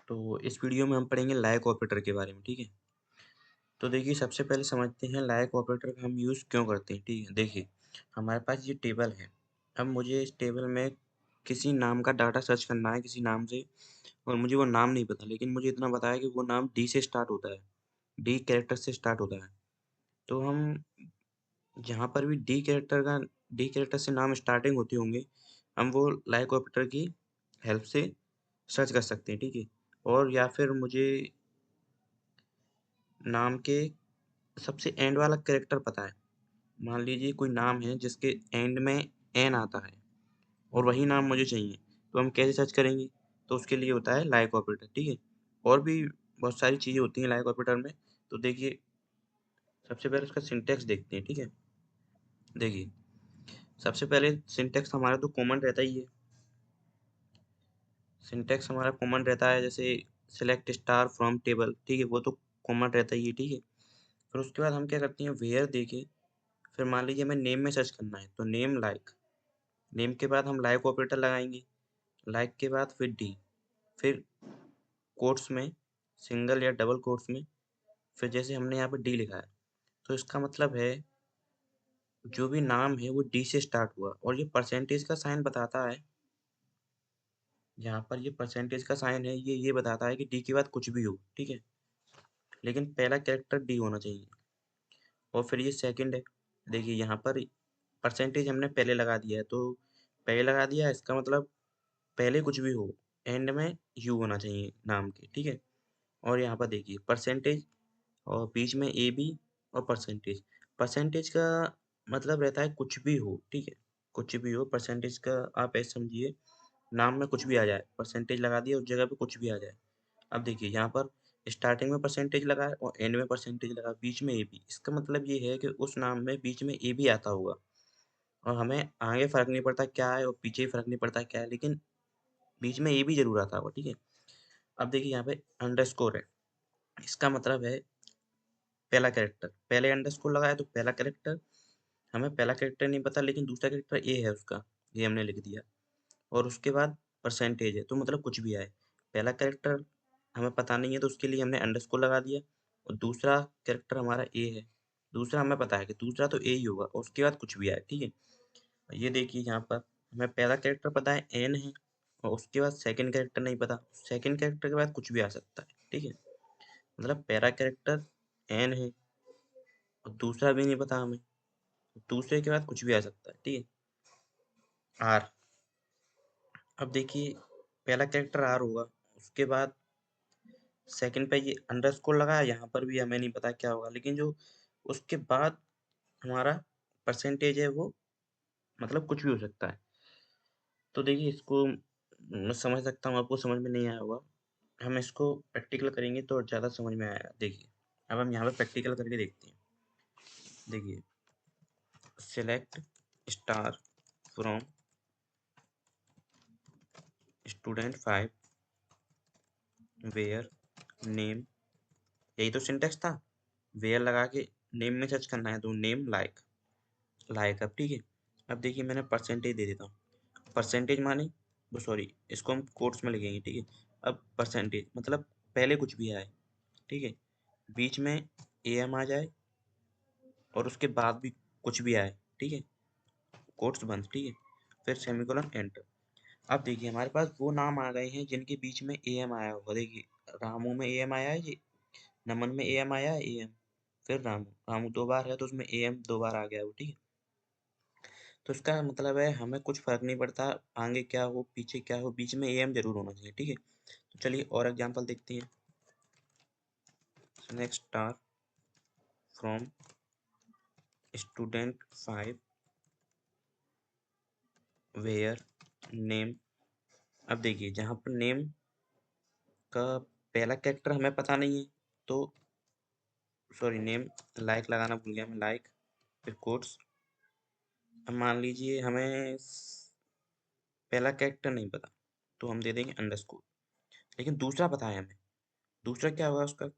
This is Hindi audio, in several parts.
तो इस वीडियो में हम पढ़ेंगे लाइक ऑपरेटर के बारे में, ठीक है? तो देखिए सबसे पहले समझते हैं लाइक ऑपरेटर का हम यूज़ क्यों करते हैं, ठीक है? देखिए हमारे पास ये टेबल है। अब मुझे इस टेबल में किसी नाम का डाटा सर्च करना है किसी नाम से और मुझे वो नाम नहीं पता, लेकिन मुझे इतना पता है कि वो नाम डी से स्टार्ट होता है, डी कैरेक्टर से स्टार्ट होता है। तो हम जहाँ पर भी डी कैरेक्टर से नाम स्टार्टिंग होते होंगे, हम वो लाइक ऑपरेटर की हेल्प से सर्च कर सकते हैं, ठीक है? और या फिर मुझे नाम के सबसे एंड वाला कैरेक्टर पता है। मान लीजिए कोई नाम है जिसके एंड में एन आता है और वही नाम मुझे चाहिए, तो हम कैसे सर्च करेंगे? तो उसके लिए होता है लाइक ऑपरेटर, ठीक है? और भी बहुत सारी चीज़ें होती हैं लाइक ऑपरेटर में। तो देखिए सबसे पहले उसका सिंटैक्स देखते हैं, ठीक है? देखिए सबसे पहले सिंटैक्स हमारा तो कॉमन रहता ही है। सिंटैक्स हमारा कॉमन रहता है, जैसे सेलेक्ट स्टार फ्रॉम टेबल, ठीक है? वो तो कॉमन रहता ही है, ठीक है? फिर उसके बाद हम क्या करते हैं, वेयर देके फिर मान लीजिए हमें नेम में सर्च करना है, तो नेम लाइक, नेम के बाद हम लाइक ऑपरेटर लगाएंगे, लाइक के बाद फिर डी, फिर कोट्स में सिंगल या डबल कोट्स में, फिर जैसे हमने यहाँ पे डी लिखा है, तो इसका मतलब है जो भी नाम है वो डी से स्टार्ट हुआ। और ये परसेंटेज का साइन बताता है, यहाँ पर ये परसेंटेज का साइन है, ये बताता है कि डी के बाद कुछ भी हो, ठीक है? लेकिन पहला कैरेक्टर डी होना चाहिए। और फिर ये सेकंड है, देखिए यहाँ पर परसेंटेज हमने पहले लगा दिया है, तो पहले लगा दिया इसका मतलब पहले कुछ भी हो, एंड में यू होना चाहिए नाम के, ठीक है? और यहाँ पर देखिए परसेंटेज और बीच में ए बी और परसेंटेज। परसेंटेज का मतलब रहता है कुछ भी हो, ठीक है? कुछ भी हो परसेंटेज का, आप ऐसे समझिए नाम में कुछ भी आ जाए, परसेंटेज लगा दिया उस जगह पे कुछ भी आ जाए। अब देखिए यहाँ पर स्टार्टिंग में परसेंटेज लगा है और एंड में परसेंटेज लगा, बीच में ए बी, इसका मतलब ये है कि उस नाम में बीच में ए बी आता होगा। और हमें आगे फ़र्क नहीं पड़ता क्या है और पीछे फ़र्क नहीं पड़ता क्या है, लेकिन बीच में ए बी ज़रूर आता होगा, ठीक है? अब देखिए यहाँ पे अंडरस्कोर है, इसका मतलब है पहला कैरेक्टर, पहले अंडरस्कोर लगाया तो पहला कैरेक्टर, हमें पहला कैरेक्टर नहीं पता लेकिन दूसरा कैरेक्टर ए है उसका, ये हमने लिख दिया। और उसके बाद परसेंटेज है, तो मतलब कुछ भी आए। पहला कैरेक्टर हमें पता नहीं है तो उसके लिए हमने अंडरस्कोर लगा दिया, और दूसरा कैरेक्टर हमारा ए है, दूसरा हमें पता है कि दूसरा तो ए ही होगा और उसके बाद कुछ भी आए, ठीक है? ये देखिए यहाँ पर हमें पहला कैरेक्टर पता है एन है, और उसके बाद सेकंड कैरेक्टर नहीं पता, सेकंड कैरेक्टर के बाद कुछ भी आ सकता है, ठीक है? मतलब पहला कैरेक्टर एन है और दूसरा भी नहीं पता हमें, दूसरे के बाद कुछ भी आ सकता है, ठीक है? आर, अब देखिए पहला कैरेक्टर आर होगा, उसके बाद सेकंड पे ये अंडरस्कोर लगा है, यहाँ पर भी हमें नहीं पता क्या होगा, लेकिन जो उसके बाद हमारा परसेंटेज है वो मतलब कुछ भी हो सकता है। तो देखिए इसको मैं समझ सकता हूँ आपको समझ में नहीं आया होगा, हम इसको प्रैक्टिकल करेंगे तो ज़्यादा समझ में आएगा। देखिए अब हम यहाँ पे प्रैक्टिकल करके देखते हैं। देखिए select star from student 5 where name, यही तो सिंटेक्स था। वेयर लगा के नेम में सर्च करना है, तो नेम लाइक, लाइक। अब ठीक है, अब देखिए मैंने परसेंटेज दे देता हूँ। परसेंटेज माने वो, सॉरी इसको हम कोट्स में लिखेंगे, ठीक है? अब परसेंटेज मतलब पहले कुछ भी आए, ठीक है? बीच में ए एम आ जाए और उसके बाद भी कुछ भी आए, ठीक है? कोट्स बंद, ठीक है? फिर सेमीकोलन एंटर। अब देखिए हमारे पास वो नाम आ गए हैं जिनके बीच में ए एम आया होगा। देखिए रामू में ए एम आया है जी, नमन में ए एम आया है, ए एम, फिर रामू, रामू दो बार है तो उसमें ए एम दो बार आ गया वो, ठीक है? तो इसका मतलब है हमें कुछ फ़र्क नहीं पड़ता आगे क्या हो पीछे क्या हो, बीच में ए एम ज़रूर होना चाहिए, ठीक है? तो चलिए और एग्जांपल देखते हैं। Next star from student 5 where name. अब देखिए जहाँ पर नेम का पहला कैरेक्टर हमें पता नहीं है, तो सॉरी नेम लाइक लगाना भूल गया मैं, लाइक फिर कोट्स। अब मान लीजिए हमें पहला कैरेक्टर नहीं पता, तो हम दे देंगे अंडरस्कोर, लेकिन दूसरा पता है हमें। दूसरा क्या होगा उसका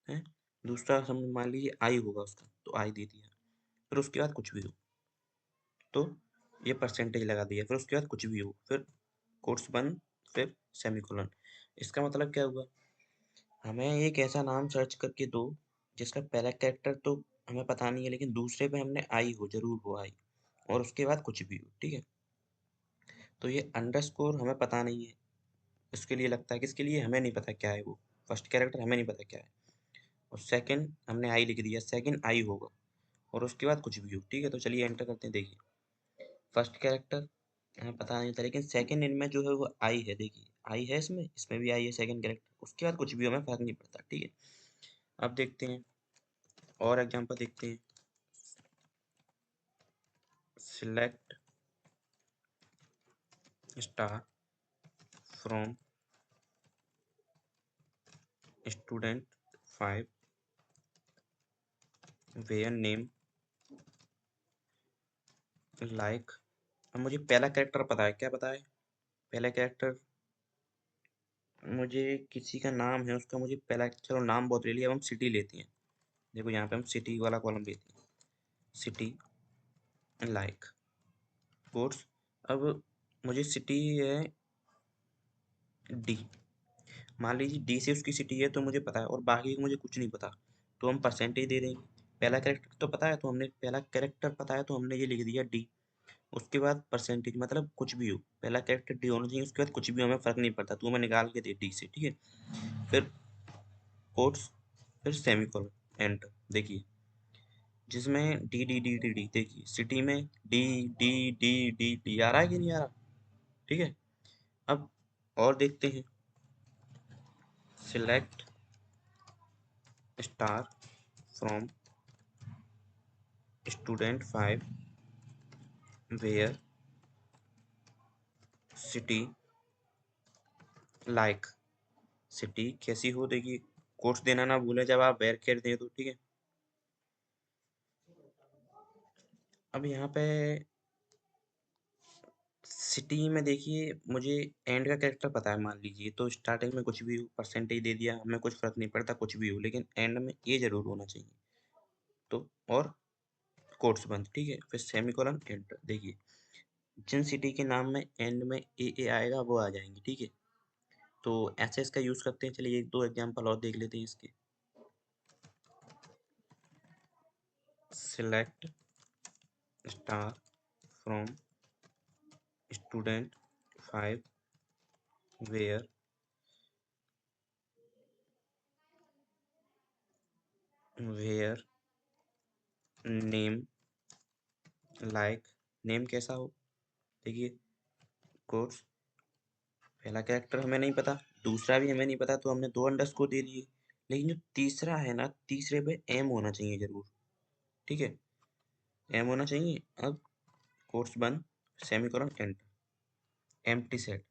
है, दूसरा हम मान लीजिए आई होगा उसका, तो आई दे दिया। फिर उसके बाद कुछ भी हो, तो ये परसेंटेज लगा दिया। फिर उसके बाद कुछ भी हो, फिर कोट्स बंद, फिर सेमीकोलन। इसका मतलब क्या हुआ, हमें एक ऐसा नाम सर्च करके दो जिसका पहला कैरेक्टर तो हमें पता नहीं है, लेकिन दूसरे पे हमने आई हो, जरूर हो आई, और उसके बाद कुछ भी हो, ठीक है। तो ये अंडरस्कोर हमें पता नहीं है, इसके लिए लगता है, किसके लिए, हमें नहीं पता क्या है वो, फर्स्ट कैरेक्टर हमें नहीं पता क्या है, और सेकंड हमने आई लिख दिया, सेकंड आई होगा, और उसके बाद कुछ भी हो, ठीक है। तो चलिए एंटर करते हैं, देखिए फर्स्ट कैरेक्टर हमें पता नहीं था, लेकिन सेकंड इनमें जो है वो आई है, देखिए आई है, इसमें इसमें भी आई है सेकंड कैरेक्टर, उसके बाद कुछ भी हो, हमें फर्क नहीं पड़ता, ठीक है। अब देखते हैं और एग्जांपल देखते हैं। Select star from student 5 where name like. अब मुझे पहला कैरेक्टर पता है, क्या पता है, पहला कैरेक्टर मुझे किसी का नाम है, उसका मुझे पहला, चलो नाम बहुत ले लिया, अब हम सिटी लेते हैं। देखो यहाँ पे हम सिटी वाला कॉलम लेते हैं, सिटी लाइक कोर्स। अब मुझे सिटी है डी, मान लीजिए डी से उसकी सिटी है तो मुझे पता है, और बाकी का मुझे कुछ नहीं पता, तो हम परसेंटेज दे देंगे। पहला कैरेक्टर तो पता है, तो हमने पहला कैरेक्टर पता है तो हमने ये लिख दिया डी, उसके बाद परसेंटेज, मतलब कुछ भी हो, पहला कैरेक्टर डी होना चाहिए, उसके बाद कुछ भी, हमें फर्क नहीं पड़ता, तो हमें निकाल के दे डी से, ठीक है। फिर कोट्स, फिर सेमीकोलन, एंटर। देखिए जिसमें D D D D D, देखिए सिटी में D D D D D आ रहा है कि नहीं आ रहा, ठीक है। अब और देखते हैं, select star from student 5 where city like, city कैसी हो, देखिए कोट्स देना ना भूलें जब आप वेयर केयर दें तो, ठीक है। अब यहाँ पे सिटी में देखिए मुझे एंड का कैरेक्टर पता है, मान लीजिए, तो स्टार्टिंग में कुछ भी हो, परसेंटेज दे दिया, हमें कुछ फर्क नहीं पड़ता कुछ भी हो, लेकिन एंड में ए जरूर होना चाहिए, तो और कोट्स बंद, ठीक है, फिर सेमीकोलन एंटर। देखिए जिन सिटी के नाम में एंड में ए आएगा वो आ जाएंगे, ठीक है। तो ऐसे इसका यूज करते हैं, चलिए एक दो एग्जांपल और देख लेते हैं इसके। Select star from student 5 where where name like, name कैसा हो, देखिए कोट्स, पहला कैरेक्टर हमें नहीं पता, दूसरा भी हमें नहीं पता, तो हमने दो अंडरस्कोर दे दिए, लेकिन जो तीसरा है ना, तीसरे पे एम होना चाहिए जरूर, ठीक है, एम होना चाहिए। अब कोट्स बंद, सेमीकोलन एंटर, एम्प्टी सेट,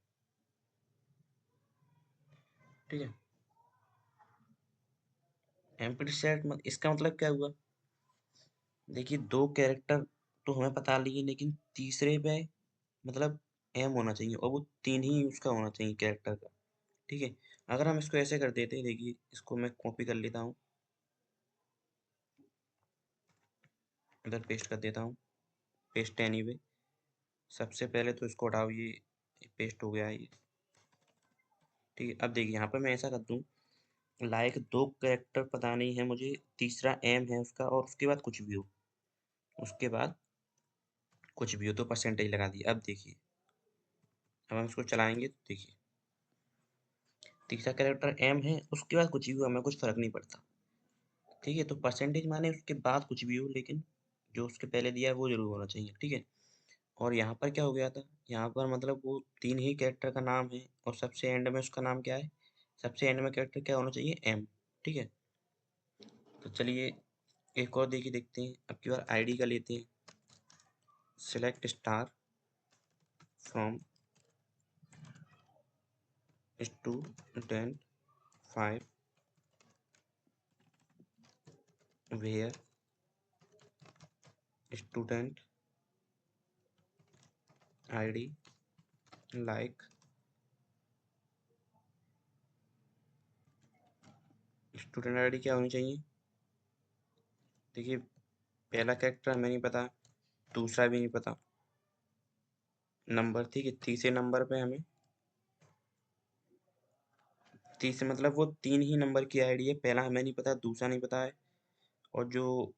ठीक है। एम्प्टी सेट इसका मतलब क्या हुआ, देखिए दो कैरेक्टर तो हमें पता लिए, लेकिन तीसरे पे मतलब एम होना चाहिए, और वो तीन ही उसका होना चाहिए कैरेक्टर का, ठीक है। अगर हम इसको ऐसे कर देते हैं, देखिए इसको मैं कॉपी कर लेता हूँ, इधर पेस्ट कर देता हूँ, पेस्ट एनीवे, सबसे पहले तो इसको हटाओ, ये पेस्ट हो गया है ये, ठीक है। अब देखिए यहाँ पर मैं ऐसा कर दूँ, लाइक दो कैरेक्टर पता नहीं है मुझे, तीसरा एम है उसका, और उसके बाद कुछ भी हो, उसके बाद कुछ भी हो, तो परसेंटेज लगा दिया। अब देखिए, अब हम इसको चलाएंगे तो देखिए तीसरा कैरेक्टर एम है, उसके बाद कुछ भी हो, हमें कुछ फर्क नहीं पड़ता, ठीक है। तो परसेंटेज माने उसके बाद कुछ भी हो, लेकिन जो उसके पहले दिया है वो जरूर होना चाहिए, ठीक है। और यहाँ पर क्या हो गया था, यहाँ पर मतलब वो तीन ही कैरेक्टर का नाम है, और सबसे एंड में उसका नाम क्या है, सबसे एंड में कैरेक्टर क्या होना चाहिए, एम, ठीक है। तो चलिए एक और देखिए, देखते हैं, अब की बार आईडी का लेते हैं। Select star from student 5 where student ID like, student ID क्या होनी चाहिए, देखिए पहला कैरेक्टर हमें नहीं पता, दूसरा भी नहीं पता, नंबर, ठीक है, तीसरे नंबर पे हमें तीसरे मतलब वो 3 ही नंबर की आईडी है, पहला हमें नहीं पता, दूसरा नहीं पता है, और जो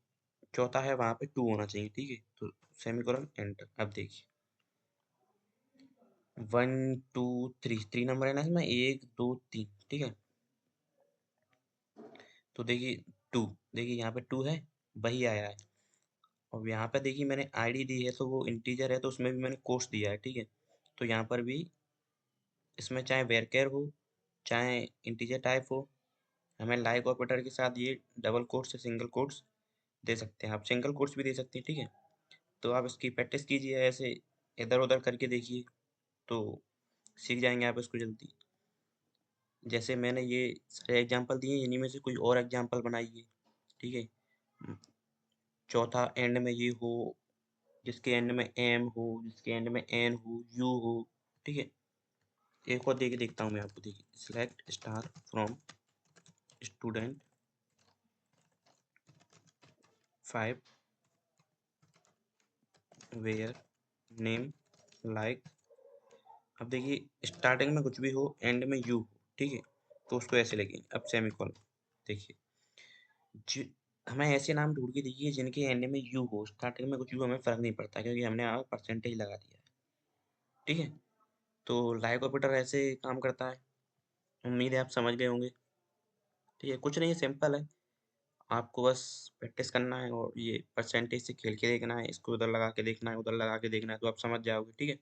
चौथा है वहाँ पे 2 होना चाहिए, ठीक है? तो सेमीकोलन एंटर। अब देखिए 1 2 3 नंबर है ना इसमें, 1 2 3, ठीक है? तो देखिए 2, देखिए यहाँ पे 2 है, वही आया है। और यहाँ पे देखिए मैंने आईडी दी है तो वो इंटीजर है, तो उसमें भी मैंने कोट्स दिया है, ठीक है? तो यहाँ पर भी इसमें चाहे वेरकेर हो, चाहे इंटीजर टाइप हो, हमें लाइक ऑपरेटर के साथ ये डबल कोट्स या सिंगल कोट्स दे सकते हैं। आप सिंगल कोट्स भी दे सकते हैं, ठीक है? तो आप इसकी प्रैक्टिस कीजिए, ऐसे इधर उधर करके देखिए, तो सीख जाएंगे आप इसको जल्दी। जैसे मैंने ये सारे एग्जांपल दिए, इन्हीं में से कोई और एग्जांपल बनाइए, ठीक है? चौथा एंड में ये हो, जिसके एंड में एम हो, जिसके एंड में एन हो, यू हो, ठीक है? एक और देके देखता हूँ मैं आपको, देखिए select star from student 5 where name like. अब देखिए स्टार्टिंग में कुछ भी हो, एंड में यू हो, ठीक है? तो उसको ऐसे लगेंगे। अब सेमीकोलन देखिए, हमें ऐसे नाम ढूंढ के देखिए जिनके एंड में यू हो, स्टार्टिंग में कुछ भी हो, हमें फर्क नहीं पड़ता क्योंकि हमने यहाँ परसेंटेज लगा दिया है, ठीक है? तो लाइक ऑपरेटर ऐसे काम करता है। उम्मीद है आप समझ गए होंगे, ठीक है? कुछ नहीं, सिंपल है, आपको बस प्रैक्टिस करना है और ये परसेंटेज से खेल के देखना है, इसको उधर लगा के देखना है, उधर लगा के देखना है, तो आप समझ जाओगे, ठीक है?